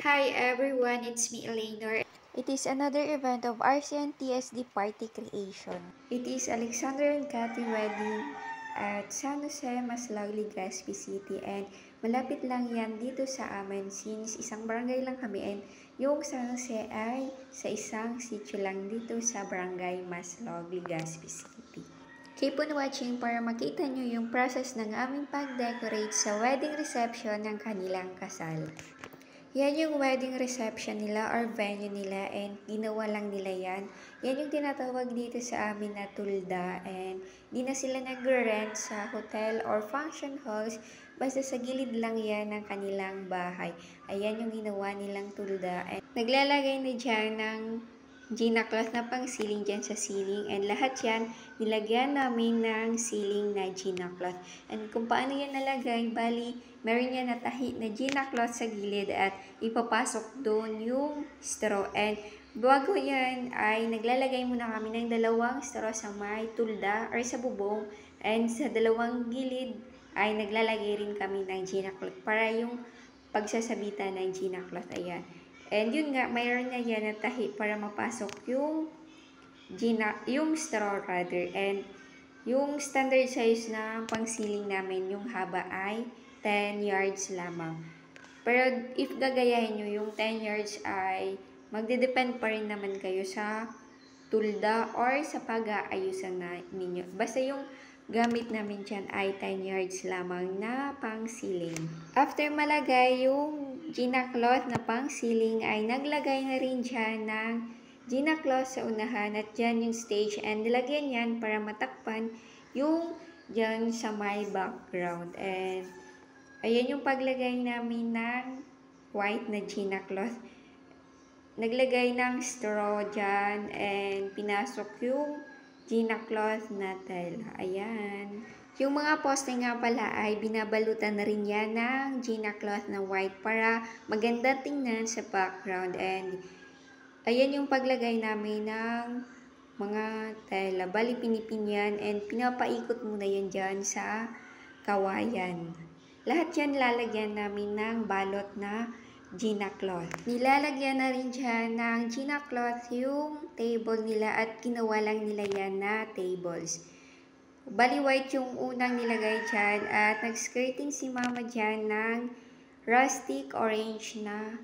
Hi everyone, it's me Eleanor. It is another event of RCN TSD Party Creation. It is Alexander and Cathy wedding at San Jose, Maslog, Legazpi City, and malapit lang yan dito sa amin since isang barangay lang kami, and yung San Jose ay sa isang sitio lang dito sa barangay Maslog, Legazpi City. Keep on watching para makita nyo yung process ng aming pag-decorate sa wedding reception ng kanilang kasal. Yan yung wedding reception nila or venue nila, and ginawa lang nila yan. Yan yung tinatawag dito sa amin na tulda, and di na sila nagre-rent sa hotel or function halls. Basta sa gilid lang yan ng kanilang bahay. Ayan yung ginawa nilang tulda. And naglalagay na dyan ng Gina cloth na pang ceiling dyan sa ceiling, and lahat yan nilagyan namin ng ceiling na Gina cloth. And kung paano yan nalagay, bali meron yan na tahi na Gina cloth sa gilid at ipapasok doon yung straw. And bago yan ay naglalagay muna kami ng dalawang straw sa may tulda or sa bubong, and sa dalawang gilid ay naglalagay rin kami ng Gina cloth para yung pagsasabitan ng Gina cloth. Ayan. And yun nga, mayroon na yan na tahi para mapasok yung straw rather. And yung standard size na pang-ceiling namin, yung haba ay 10 yards lamang. Pero if gagayahin nyo, yung 10 yards ay magdedepend pa rin naman kayo sa tulda or sa pag-aayusan na ninyo. Basta yung gamit namin dyan ay 10 yards lamang na pang ceiling. After malagay yung Gina cloth na pang ceiling ay naglagay na rin dyan ng Gina cloth sa unahan at dyan yung stage, and nilagyan yan para matakpan yung dyan sa my background. And ayan yung paglagay namin ng white na Gina cloth. Naglagay ng straw dyan and pinasok yung Gina cloth na tela. Ayan. Yung mga poste nga pala ay binabalutan na rin yan ng Gina cloth na white para maganda tingnan sa background. And ayan yung paglagay namin ng mga tela. Bali pinipin yan and pinapaikot muna yan dyan sa kawayan. Lahat yan lalagyan namin ng balot na Gina cloth. Nilalagyan na rin dyan ng Gina cloth yung table nila at ginawa lang nila yan na tables. Bali white yung unang nilagay dyan at nag-skirting si mama dyan ng rustic orange na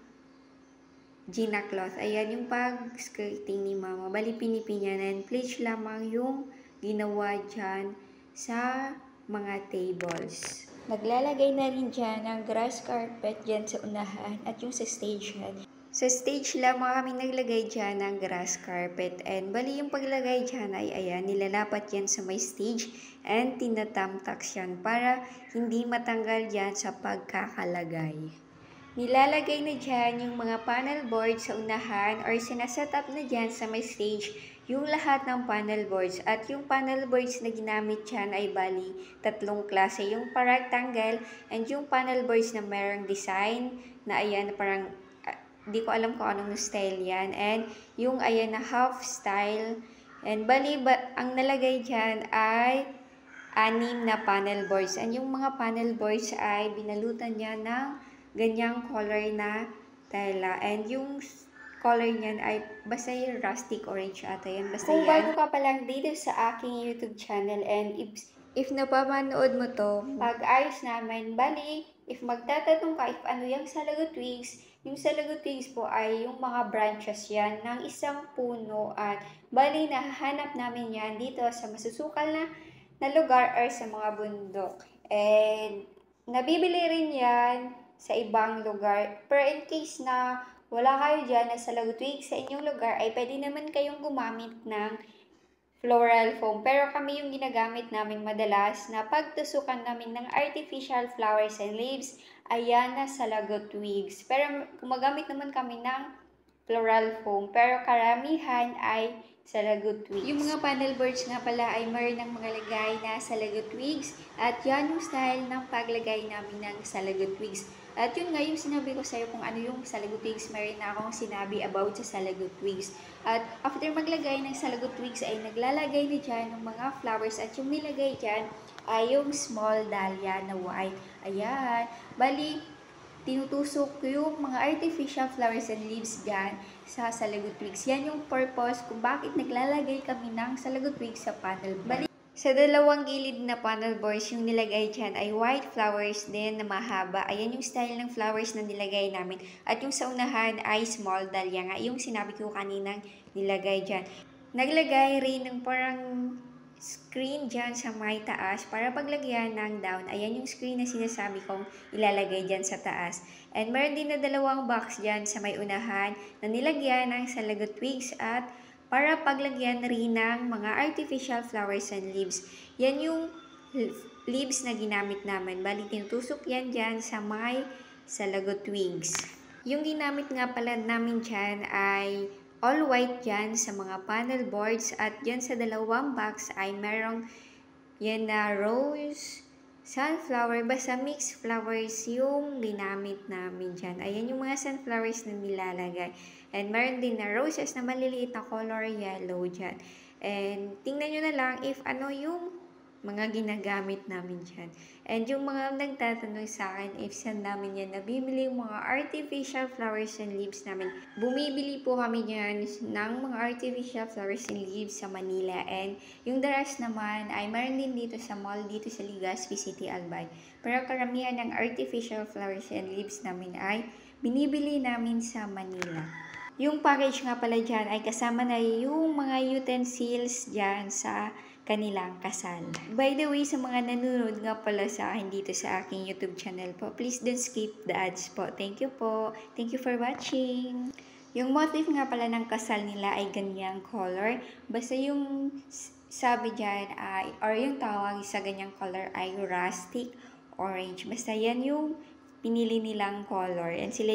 Gina cloth. Ayan yung pag-skirting ni mama. Bali pinipinyan and pleats lamang yung ginawa dyan sa mga tables. Naglalagay na rin dyan ng grass carpet dyan sa unahan at yung sa stage yan. Sa stage lamang kami naglagay dyan ng grass carpet, and bali yung paglagay dyan ay ayan, nilalapat yan sa may stage and tinatamtax yan para hindi matanggal dyan sa pagkakalagay. Nilalagay na dyan yung mga panel board sa unahan or sinaset up na dyan sa may stage yung lahat ng panel boards. At yung panel boards na ginamit dyan ay bali tatlong klase. Yung rectangle and yung panel boards na merong design na ayan parang di ko alam kung anong style yan. And yung ayan na half style. And bali ang nalagay dyan ay 6 na panel boards. And yung mga panel boards ay binalutan niya ng ganyang color na tela. And yung color niyan ay basta yung rustic orange ata yan. Basta kung bago ka pa lang dito sa aking YouTube channel, and if napapanood mo to, pag-ayos namin, bali, if magtatanong ka if ano yung Salago Twigs, yung Salago Twigs po ay yung mga branches yan ng isang puno, at bali nahahanap namin yan dito sa masusukal na lugar or sa mga bundok. And nabibili rin yan sa ibang lugar. Pero in case na wala kayo dyan na Salago Twigs sa inyong lugar, ay pwede naman kayong gumamit ng floral foam. Pero kami yung ginagamit namin madalas na pagtusukan namin ng artificial flowers and leaves, ayan na Salago Twigs. Pero gumagamit naman kami ng floral foam. Pero karamihan ay Salago Twigs. Yung mga panel boards nga pala ay mayroon ng mga lagay na Salago Twigs, at yan yung style ng paglagay namin ng Salago Twigs. At yun nga yung sinabi ko sa'yo kung ano yung Salago Twigs, mayroon na akong sinabi about sa Salago Twigs. At after maglagay ng Salago Twigs ay naglalagay na dyan ng mga flowers, at yung nilagay dyan ay yung small dahlia na white. Ayan. Bali, tinutusok yung mga artificial flowers and leaves dyan sa Salagot Twigs. Yan yung purpose kung bakit naglalagay kami ng Salagot Twigs sa panel board. Sa dalawang gilid na panel boards, yung nilagay dyan ay white flowers din na mahaba. Ayan yung style ng flowers na nilagay namin. At yung sa unahan ay small dahlia nga, yung sinabi ko kaninang nilagay dyan. Naglagay rin ng parang screen dyan sa may taas para paglagyan ng down. Ayan yung screen na sinasabi kong ilalagay dyan sa taas. And meron din na dalawang box dyan sa may unahan na nilagyan ng Salagot Twigs at para paglagyan rin ng mga artificial flowers and leaves. Yan yung leaves na ginamit namin. Bali, tinutusok yan dyan sa may Salagot Twigs. Yung ginamit nga pala namin dyan ay all white dyan sa mga panel boards at dyan sa dalawang box ay merong yan na rose, sunflower, basta mixed flowers yung ginamit namin dyan. Ayan yung mga sunflowers na nilalagay. And meron din na roses na maliliit na color yellow dyan. And tingnan nyo na lang if ano yung mga ginagamit namin dyan. And yung mga nagtatanong sa akin if saan namin yan nabibili yung mga artificial flowers and leaves namin. Bumibili po kami dyan ng mga artificial flowers and leaves sa Manila. And yung the rest naman ay meron din dito sa mall dito sa Legazpi City, Albay. Pero karamihan ng artificial flowers and leaves namin ay binibili namin sa Manila. Yung package nga pala dyan ay kasama na yung mga utensils dyan sa kanilang kasal. By the way, sa mga nanonood nga pala sa akin dito sa aking YouTube channel po, please don't skip the ads po. Thank you po. Thank you for watching. Yung motif nga pala ng kasal nila ay ganyang color. Basta yung sabi dyan ay, or yung tawag sa ganyang color ay rustic orange. Basta yan yung pinili nilang color. And sila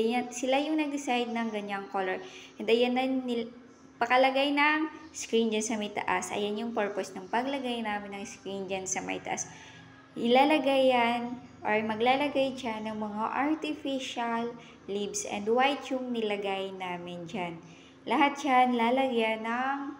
yung nag-decide ng ganyang color. And ayan na pakalagay ng screen dyan sa may taas. Ayan yung purpose ng paglagay namin ng screen dyan sa may taas. Ilalagay yan or maglalagay dyan ng mga artificial leaves and white yung nilagay namin dyan. Lahat yan lalagyan ng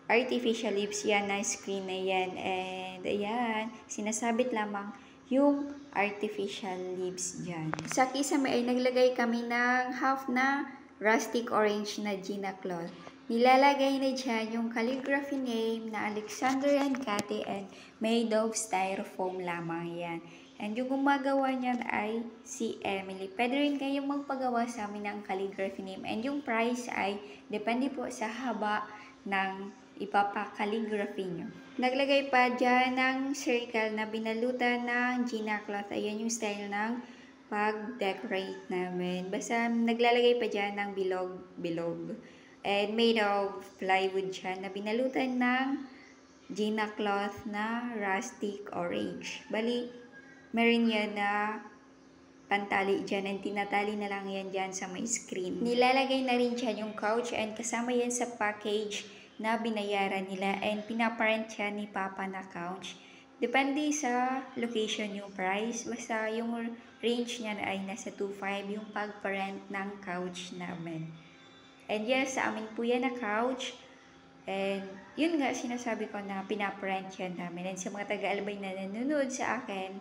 artificial leaves yan na screen na yan. And ayan, sinasabit lamang yung artificial leaves dyan. Sa kisame ay naglagay kami ng half na rustic orange na Gina cloth. Nilalagay na dyan yung calligraphy name na Alexander and Cathy and made of styrofoam lamang yan. And yung gumagawa niyan ay si Emily. Pwede rin kayong magpagawa sa amin ng calligraphy name. And yung price ay depende po sa haba ng ipapa-calligraphy nyo. Naglagay pa dyan ng circle na binalutan ng Gina cloth. Ayan yung style ng pag-decorate namin. Basta naglalagay pa dyan ng bilog-bilog. And made of plywood siya na binalutan ng Gina cloth na rustic orange. Bali, meron yan na pantali dyan and tinatali na lang yan dyan sa may screen. Nilalagay na rin dyan yung couch and kasama yan sa package na binayaran nila and pinaparent yan ni Papa na couch. Depende sa location yung price. Basta yung range niyan ay nasa 2.5 yung pagparent ng couch namin. And yes, sa amin po yan na couch. And yun nga, sinasabi ko na pinaparent yan namin. And sa mga taga-Albay na nanonood sa akin,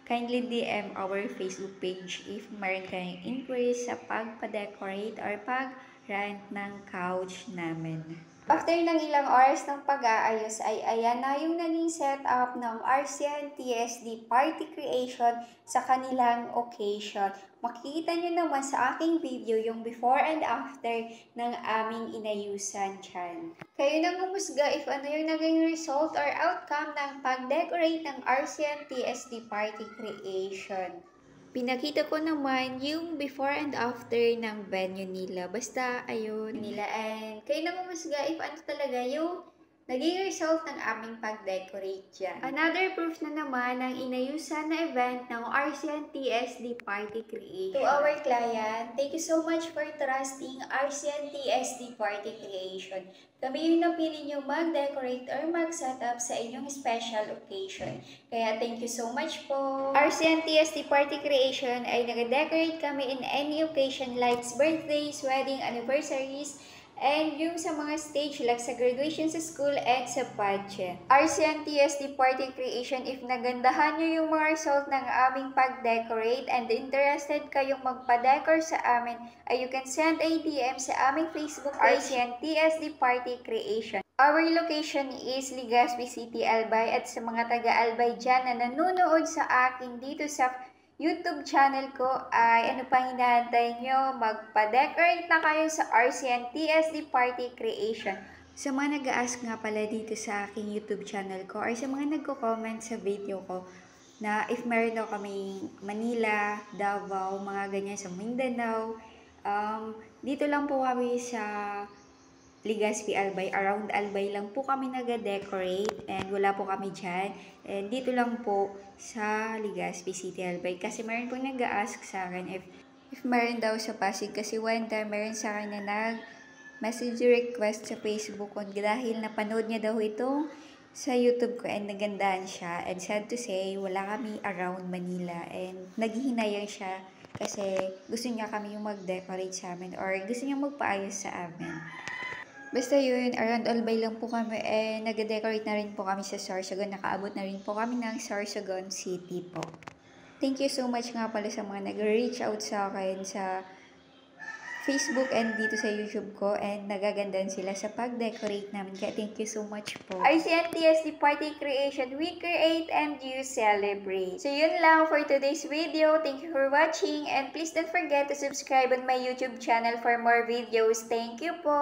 kindly DM our Facebook page if mayroon kayong inquiries sa pagpa-decorate or pag-rent ng couch namin. After ng ilang oras ng pag-aayos ay ayan na yung naging setup ng RCN TSD Party Creation sa kanilang occasion. Makikita nyo naman sa aking video yung before and after ng aming inayusan dyan. Kayo nang humusga if ano yung naging result or outcome ng pag-decorate ng RCN TSD Party Creation. Pinakita ko naman yung before and after ng venue nila. Basta, ayun nila. And kayo na mamusga if ano talaga yung naging result ng aming pag-decorate dyan. Another proof na naman ng inayusan na event ng RCN TSD Party Creation. To our client, thank you so much for trusting RCN TSD Party Creation. Kami yung napili nyo mag-decorate or mag-setup sa inyong special occasion. Kaya thank you so much po. RCN TSD Party Creation ay nag-decorate kami in any occasion like birthdays, wedding, anniversaries, And yung sa mga stage like sa graduation sa school and sa pageant. RCN TSD Party Creation, if nagandahan nyo yung mga result ng aming pag-decorate and interested kayong magpa-decor sa amin, ay you can send a DM sa aming Facebook page, RCN TSD Party Creation. Our location is Legazpi City, Albay, at sa mga taga-Albay dyan na nanonood sa akin dito sa YouTube channel ko ay ano pang hinahantay nyo, magpa-decorate na kayo sa RCN TSD Party Creation. Sa mga nag-a-ask nga pala dito sa aking YouTube channel ko or sa mga nagko-comment sa video ko na if meron daw kami Manila, Davao, mga ganyan sa Mindanao, dito lang po kami sa Legazpi Albay, around Albay lang po kami nag-decorate and wala po kami dyan. And dito lang po sa Legazpi City Albay kasi meron pong nag-a-ask sa akin if meron daw sa Pasig kasi one time meron sa akin na nag-message request sa Facebook ko dahil napanood niya daw ito sa YouTube ko and nagandahan siya. And sad to say, wala kami around Manila and naghihinayang siya kasi gusto niya kami yung mag-decorate sa amin or gusto niya magpaayos sa amin. Basta yun, around Albay lang po kami nag-decorate na rin po kami sa Sorsogon. Nakaabot na rin po kami ng Sorsogon City po. Thank you so much nga pala sa mga nag-reach out sa akin sa Facebook and dito sa YouTube ko and nagagandahan sila sa pag-decorate namin. Kaya thank you so much po. RCN TSD Party Creation, we create and you celebrate. So yun lang for today's video. Thank you for watching and please don't forget to subscribe on my YouTube channel for more videos. Thank you po!